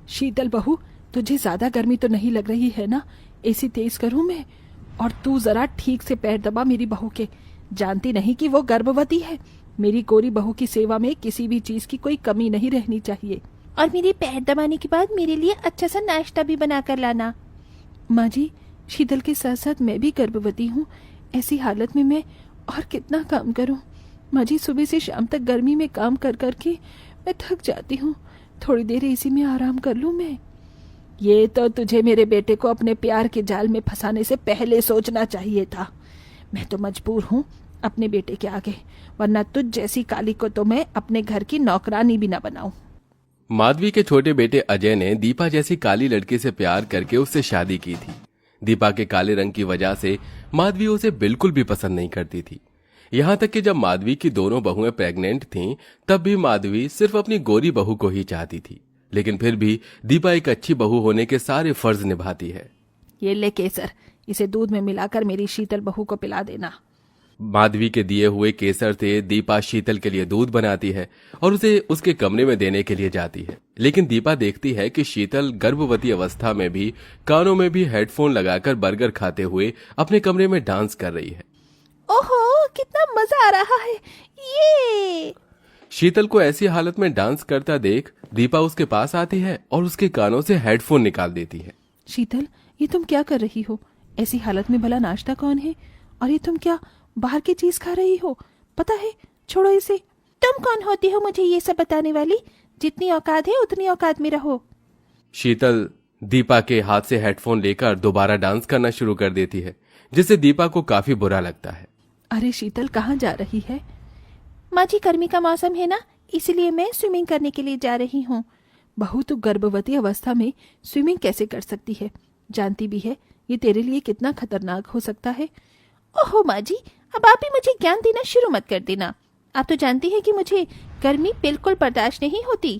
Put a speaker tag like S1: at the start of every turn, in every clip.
S1: शीतल बहू, तुझे ज्यादा गर्मी तो नहीं लग रही है ना? एसी तेज करूं मैं? और तू जरा ठीक से पैर दबा मेरी बहू के। जानती नहीं कि वो गर्भवती है? मेरी गोरी बहू की सेवा में किसी भी चीज की कोई कमी नहीं रहनी चाहिए।
S2: और मेरे पैर दबाने के बाद मेरे लिए अच्छा सा नाश्ता भी बना कर लाना।
S1: माँ जी, शीतल के साथ साथ मैं भी गर्भवती हूँ। ऐसी हालत में मैं और कितना काम करूँ? माँ जी, सुबह से शाम तक गर्मी में काम कर कर के मैं थक जाती हूँ। थोड़ी देर एसी में आराम कर लूँ मैं। ये तो तुझे मेरे बेटे को अपने प्यार के जाल में फंसाने से पहले सोचना चाहिए था। मैं तो मजबूर हूँ अपने बेटे के आगे, वरना तुझ जैसी काली को तो मैं अपने घर की नौकरानी भी न बनाऊं।
S3: माधवी के छोटे बेटे अजय ने दीपा जैसी काली लड़की से प्यार करके उससे शादी की थी। दीपा के काले रंग की वजह से माधवी उसे बिल्कुल भी पसंद नहीं करती थी। यहाँ तक कि जब माधवी की दोनों बहुएं प्रेग्नेंट थीं, तब भी माधवी सिर्फ अपनी गोरी बहू को ही चाहती थी। लेकिन फिर भी दीपा एक अच्छी बहू होने के सारे फर्ज निभाती है।
S1: ये ले केसर, इसे दूध में मिलाकर मेरी शीतल बहू को पिला देना।
S3: माधवी के दिए हुए केसर से दीपा शीतल के लिए दूध बनाती है और उसे उसके कमरे में देने के लिए जाती है। लेकिन दीपा देखती है कि शीतल गर्भवती अवस्था में भी कानों में भी हेडफोन लगाकर बर्गर खाते हुए अपने कमरे में डांस कर रही है।
S2: ओहो, कितना मजा आ रहा है ये।
S3: शीतल को ऐसी हालत में डांस करता देख दीपा उसके पास आती है और उसके कानों से हेडफोन निकाल देती है।
S1: शीतल, ये तुम क्या कर रही हो? ऐसी हालत में भला नाश्ता कौन है? और ये तुम क्या बाहर की चीज खा रही हो? पता है, छोड़ो इसे।
S2: तुम कौन होती हो मुझे ये सब बताने वाली? जितनी औकात है उतनी औकात में रहो।
S3: शीतल दीपा के हाथ से हेडफोन लेकर दोबारा डांस करना शुरू कर देती है, जिससे दीपा को काफी बुरा लगता है।
S1: अरे शीतल, कहाँ जा रही है?
S2: माँ जी, गर्मी का मौसम है ना, इसलिए मैं स्विमिंग करने के लिए जा रही हूँ।
S1: बहू, तो गर्भवती अवस्था में स्विमिंग कैसे कर सकती है? जानती भी है ये तेरे लिए कितना खतरनाक हो सकता है।
S2: ओहो माँ जी, अब आप भी मुझे ज्ञान देना शुरू मत कर देना। आप तो जानती हैं कि मुझे गर्मी बिल्कुल बर्दाश्त नहीं होती।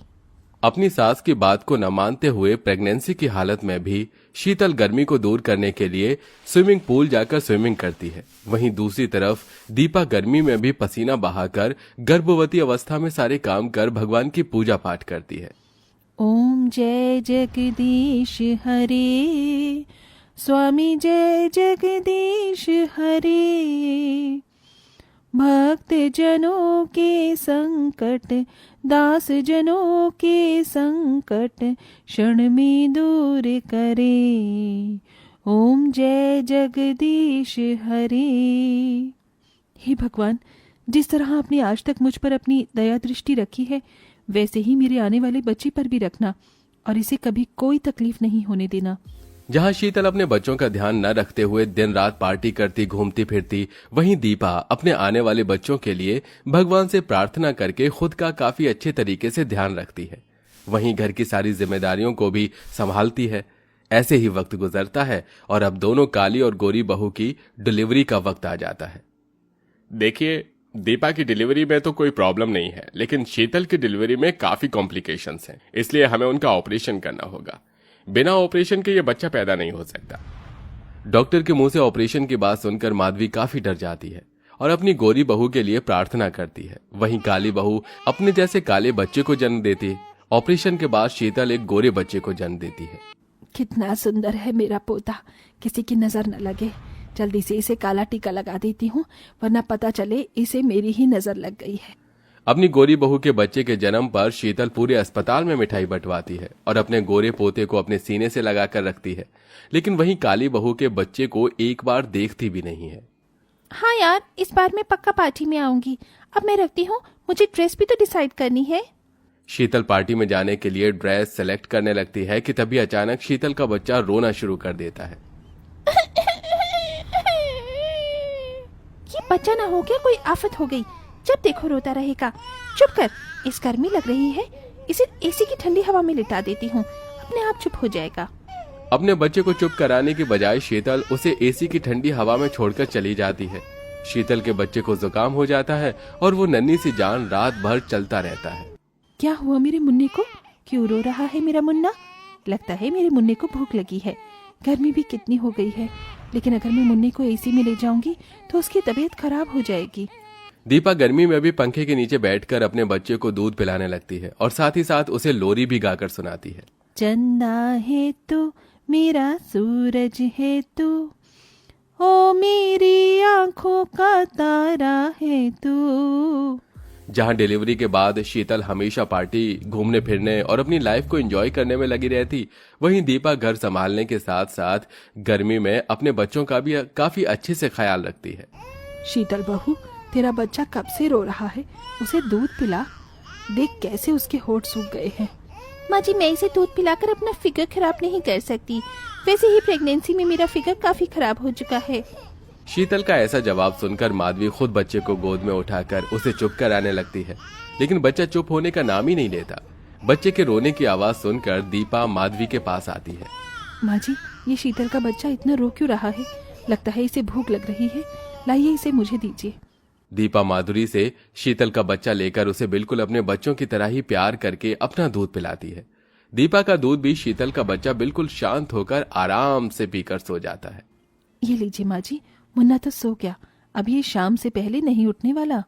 S3: अपनी सास की बात को न मानते हुए प्रेगनेंसी की हालत में भी शीतल गर्मी को दूर करने के लिए स्विमिंग पूल जाकर स्विमिंग करती है। वहीं दूसरी तरफ दीपा गर्मी में भी पसीना बहाकर गर्भवती अवस्था में सारे काम कर भगवान की पूजा पाठ करती है।
S1: ओम जय जगदीश हरे, स्वामी जय जगदीश हरे। भक्त जनों के संकट, दास जनों के संकट क्षण में दूर करे। ओम जय जगदीश हरे। हे भगवान, जिस तरह आपने आज तक मुझ पर अपनी दया दृष्टि रखी है, वैसे ही मेरे आने वाले बच्चे पर भी रखना और इसे कभी कोई तकलीफ नहीं होने देना।
S3: जहां शीतल अपने बच्चों का ध्यान न रखते हुए दिन रात पार्टी करती घूमती फिरती, वहीं दीपा अपने आने वाले बच्चों के लिए भगवान से प्रार्थना करके खुद का काफी अच्छे तरीके से ध्यान रखती है। वहीं घर की सारी जिम्मेदारियों को भी संभालती है। ऐसे ही वक्त गुजरता है और अब दोनों काली और गोरी बहू की डिलीवरी का वक्त आ जाता है।
S4: देखिए, दीपा की डिलीवरी में तो कोई प्रॉब्लम नहीं है, लेकिन शीतल की डिलीवरी में काफी कॉम्प्लिकेशंस हैं, इसलिए हमें उनका ऑपरेशन करना होगा। बिना ऑपरेशन के ये बच्चा पैदा नहीं हो सकता।
S3: डॉक्टर के मुंह से ऑपरेशन की बात सुनकर माधवी काफी डर जाती है और अपनी गोरी बहू के लिए प्रार्थना करती है। वहीं काली बहू अपने जैसे काले बच्चे को जन्म देती है। ऑपरेशन के बाद शीतल एक गोरे बच्चे को जन्म देती है।
S1: कितना सुंदर है मेरा पोता, किसी की नजर न लगे। जल्दी से इसे काला टीका लगा देती हूँ, वरना पता चले इसे मेरी ही नजर लग गई है।
S3: अपनी गोरी बहू के बच्चे के जन्म पर शीतल पूरे अस्पताल में मिठाई बंटवाती है और अपने गोरे पोते को अपने सीने से लगाकर रखती है। लेकिन वहीं काली बहू के बच्चे को एक बार देखती भी नहीं है।
S2: हाँ यार, इस बार मैं पक्का पार्टी में आऊंगी। अब मैं रखती हूँ, मुझे ड्रेस भी तो डिसाइड करनी है।
S3: शीतल पार्टी में जाने के लिए ड्रेस सेलेक्ट करने लगती है कि तभी अचानक शीतल का बच्चा रोना शुरू कर देता है।
S2: ये बच्चा ना हो क्या, कोई आफत हो गई। जब देखो रोता रहेगा। चुप कर, इस गर्मी लग रही है, इसे एसी की ठंडी हवा में लिटा देती हूँ, अपने आप चुप हो जाएगा।
S3: अपने बच्चे को चुप कराने की बजाय शीतल उसे एसी की ठंडी हवा में छोड़कर चली जाती है। शीतल के बच्चे को जुकाम हो जाता है और वो नन्ही सी जान रात भर चलता रहता है।
S1: क्या हुआ मेरे मुन्ने को? क्यों रो रहा है मेरा मुन्ना? लगता है मेरे मुन्ने को भूख लगी है। गर्मी भी कितनी हो गई है, लेकिन अगर मैं मुन्ने को एसी में ले जाऊंगी तो उसकी तबीयत खराब हो जाएगी।
S3: दीपा गर्मी में भी पंखे के नीचे बैठकर अपने बच्चे को दूध पिलाने लगती है और साथ ही साथ उसे लोरी भी गाकर सुनाती है।
S1: चंदा है तू, मेरा सूरज है तू, ओ मेरी आंखों का तारा है तू।
S3: जहां डिलीवरी के बाद शीतल हमेशा पार्टी, घूमने फिरने और अपनी लाइफ को एंजॉय करने में लगी रहती, वहीं दीपा घर संभालने के साथ साथ गर्मी में अपने बच्चों का भी काफी अच्छे से ख्याल रखती है।
S2: शीतल बहू, तेरा बच्चा कब से रो रहा है, उसे दूध पिला। देख कैसे उसके होठ सूख गए हैं।
S1: माँ जी, मैं इसे दूध पिलाकर अपना फिगर खराब नहीं कर सकती। वैसे ही प्रेगनेंसी में मेरा फिगर काफी खराब हो चुका है।
S3: शीतल का ऐसा जवाब सुनकर माधवी खुद बच्चे को गोद में उठाकर उसे चुप कराने लगती है, लेकिन बच्चा चुप होने का नाम ही नहीं लेता। बच्चे के रोने की आवाज सुनकर दीपा माधवी के पास आती है।
S2: माँ जी, ये शीतल का बच्चा इतना रो क्यों रहा है? लगता है इसे भूख लग रही है। लाइए इसे मुझे दीजिए।
S3: दीपा माधुरी से शीतल का बच्चा लेकर उसे बिल्कुल अपने बच्चों की तरह ही प्यार करके अपना दूध पिलाती है। दीपा का दूध भी शीतल का बच्चा बिल्कुल शांत होकर आराम से पीकर सो जाता है।
S2: ये लीजिए माँ जी, मुन्ना तो सो गया, अब ये शाम से पहले नहीं उठने वाला।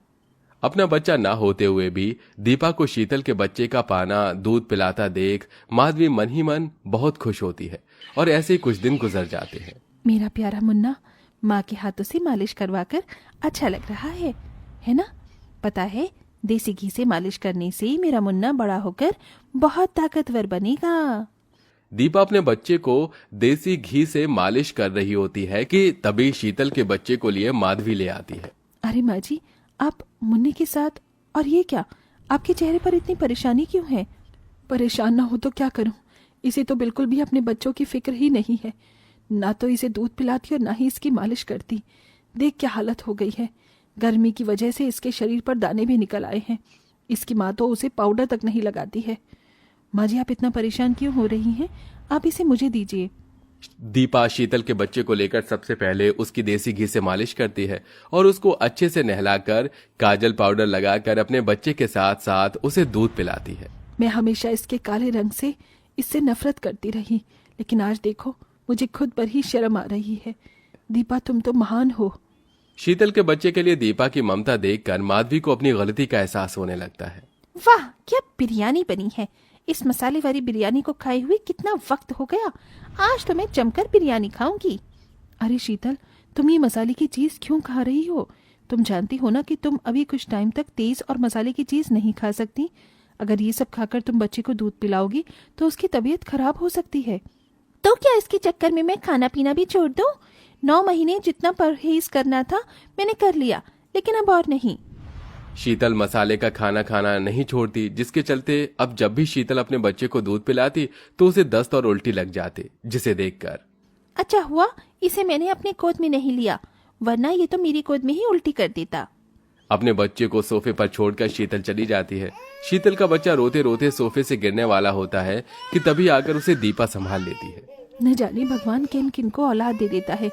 S3: अपना बच्चा ना होते हुए भी दीपा को शीतल के बच्चे का पाना, दूध पिलाता देख माधवी मन ही मन बहुत खुश होती है और ऐसे ही कुछ दिन गुजर जाते हैं।
S2: मेरा प्यारा मुन्ना माँ के हाथों से मालिश करवाकर अच्छा लग रहा है ना? पता है, देसी घी से मालिश करने से मेरा मुन्ना बड़ा होकर बहुत ताकतवर बनेगा।
S3: दीपा अपने बच्चे को देसी घी से मालिश कर रही होती है कि तभी शीतल के बच्चे को लिए माधवी ले आती है।
S2: अरे माँ जी, आप मुन्ने के साथ, और ये क्या, आपके चेहरे पर इतनी परेशानी क्यों है? परेशान ना हो तो क्या करूं, इसे तो बिल्कुल भी अपने बच्चों की फिक्र ही नहीं है। ना तो इसे दूध पिलाती और ना ही इसकी मालिश करती। देख क्या हालत हो गई है। गर्मी की वजह से इसके शरीर पर दाने भी निकल आए हैं। इसकी माँ तो उसे पाउडर तक नहीं लगाती है। माँ जी, आप इतना परेशान क्यों हो रही हैं? आप इसे मुझे दीजिए।
S3: दीपा शीतल के बच्चे को लेकर सबसे पहले उसकी देसी घी से मालिश करती है और उसको अच्छे से नहलाकर काजल पाउडर लगाकर अपने बच्चे के साथ साथ उसे दूध पिलाती है।
S2: मैं हमेशा इसके काले रंग से इससे नफरत करती रही, लेकिन आज देखो मुझे खुद पर ही शर्म आ रही है। दीपा, तुम तो महान हो।
S3: शीतल के बच्चे के लिए दीपा की ममता देखकर माधवी को अपनी गलती का एहसास होने लगता है।
S1: वाह, क्या बिरयानी बनी है। इस मसाले वाली बिरयानी को खाए हुए कितना वक्त हो गया। आज तो मैं जमकर बिरयानी खाऊंगी।
S2: अरे शीतल, तुम ये मसाले की चीज क्यों खा रही हो? तुम जानती हो ना कि तुम अभी कुछ टाइम तक तेज और मसाले की चीज नहीं खा सकती। अगर ये सब खाकर तुम बच्चे को दूध पिलाओगी तो उसकी तबीयत खराब हो सकती है।
S1: तो क्या इसके चक्कर में मैं खाना पीना भी छोड़ दूं? 9 महीने जितना परहेज करना था मैंने कर लिया, लेकिन अब और नहीं।
S3: शीतल मसाले का खाना खाना नहीं छोड़ती, जिसके चलते अब जब भी शीतल अपने बच्चे को दूध पिलाती तो उसे दस्त और उल्टी लग जाती, जिसे देखकर
S1: अच्छा हुआ इसे मैंने अपने गोद में नहीं लिया, वरना ये तो मेरी गोद में ही उल्टी कर देता।
S3: अपने बच्चे को सोफे पर छोड़कर शीतल चली जाती है। शीतल का बच्चा रोते रोते सोफे से गिरने वाला होता है कि तभी आकर उसे दीपा संभाल लेती है।
S2: न जाने भगवान किन किन को औलाद दे देता है।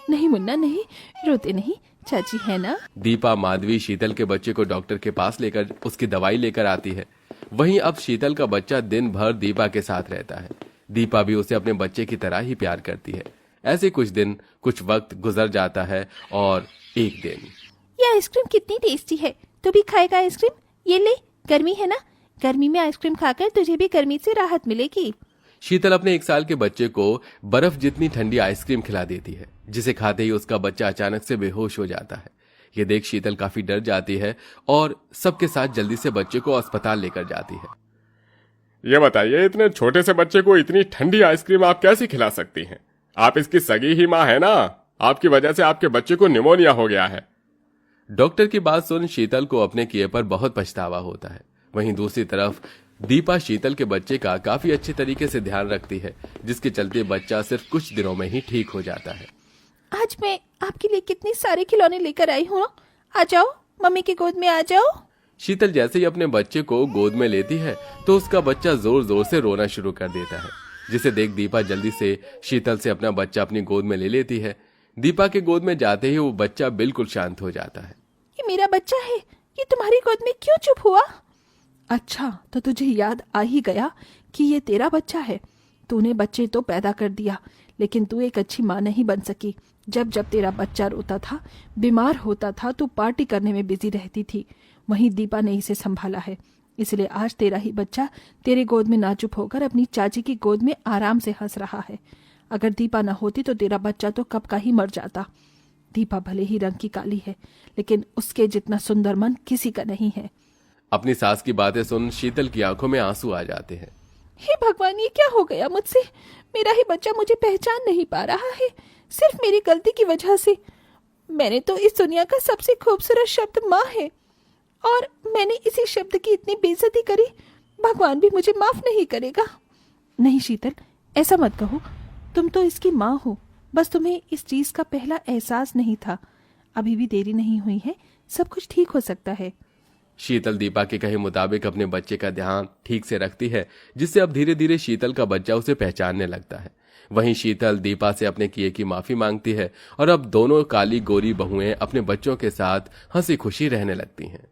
S2: नहीं मुन्ना, नहीं, रोते नहीं, चाची है ना।
S3: दीपा माधवी शीतल के बच्चे को डॉक्टर के पास लेकर उसकी दवाई लेकर आती है। वहीं अब शीतल का बच्चा दिन भर दीपा के साथ रहता है। दीपा भी उसे अपने बच्चे की तरह ही प्यार करती है। ऐसे कुछ दिन, कुछ वक्त गुजर जाता है और एक दिन,
S1: ये आइसक्रीम कितनी टेस्टी है, तू भी खाएगा आइसक्रीम? ये ले, गर्मी है ना, गर्मी में आइसक्रीम खाकर तुझे भी गर्मी से राहत मिलेगी।
S3: शीतल अपने 1 साल के बच्चे को बर्फ जितनी ठंडी आइसक्रीम खिला देती है, जिसे खाते ही उसका बच्चा अचानक से बेहोश हो जाता है। ये देख शीतल काफी डर जाती है और सबके साथ जल्दी से बच्चे को अस्पताल लेकर जाती है।
S4: ये बताइए, इतने छोटे से बच्चे को इतनी ठंडी आइसक्रीम आप कैसे खिला सकती हैं? आप इसकी सगी ही माँ है ना। आपकी वजह से आपके बच्चे को निमोनिया हो गया है।
S3: डॉक्टर की बात सुन शीतल को अपने किए पर बहुत पछतावा होता है। वहीं दूसरी तरफ दीपा शीतल के बच्चे का काफी अच्छे तरीके से ध्यान रखती है, जिसके चलते बच्चा सिर्फ कुछ दिनों में ही ठीक हो जाता है।
S1: आज मैं आपके लिए कितने सारे खिलौने लेकर आई हूँ। आ जाओ, मम्मी के गोद में आ जाओ।
S3: शीतल जैसे ही अपने बच्चे को गोद में लेती है तो उसका बच्चा जोर जोर से रोना शुरू कर देता है, जिसे देख दीपा जल्दी से शीतल से अपना बच्चा अपनी गोद में ले लेती है। दीपा के गोद में जाते ही वो बच्चा बिल्कुल शांत हो जाता है।
S1: ये मेरा बच्चा है, ये तुम्हारी गोद में क्यों चुप हुआ?
S2: अच्छा, तो तुझे याद आ ही गया कि ये तेरा बच्चा है। तूने बच्चे तो पैदा कर दिया, लेकिन तू एक अच्छी माँ नहीं बन सकी। जब जब तेरा बच्चा रोता था, बीमार होता था, तू पार्टी करने में बिजी रहती थी। वहीं दीपा ने इसे संभाला है। इसलिए आज तेरा ही बच्चा तेरे गोद में ना चुप होकर अपनी चाची की गोद में आराम से हंस रहा है। अगर दीपा न होती तो तेरा बच्चा तो कब का ही मर जाता। दीपा भले ही रंग की काली है, लेकिन उसके जितना सुंदर मन किसी का नहीं है।
S3: अपनी सास की बातें सुन शीतल की आंखों में आंसू आ जाते हैं।
S2: हे भगवान, ये क्या हो गया मुझसे? मेरा ही बच्चा मुझे पहचान नहीं पा रहा है, सिर्फ मेरी गलती की वजह से। मैंने तो इस दुनिया का सबसे खूबसूरत शब्द माँ है, और मैंने इसी शब्द की इतनी बेइज्जती करी। भगवान भी मुझे माफ नहीं करेगा। नहीं शीतल, ऐसा मत कहो। तुम तो इसकी माँ हो, बस तुम्हें इस चीज का पहला एहसास नहीं था। अभी भी देरी नहीं हुई है, सब कुछ ठीक हो सकता है।
S3: शीतल दीपा के कहे मुताबिक अपने बच्चे का ध्यान ठीक से रखती है, जिससे अब धीरे धीरे शीतल का बच्चा उसे पहचानने लगता है। वहीं शीतल दीपा से अपने किए की माफी मांगती है और अब दोनों काली गोरी बहुएं अपने बच्चों के साथ हंसी खुशी रहने लगती हैं।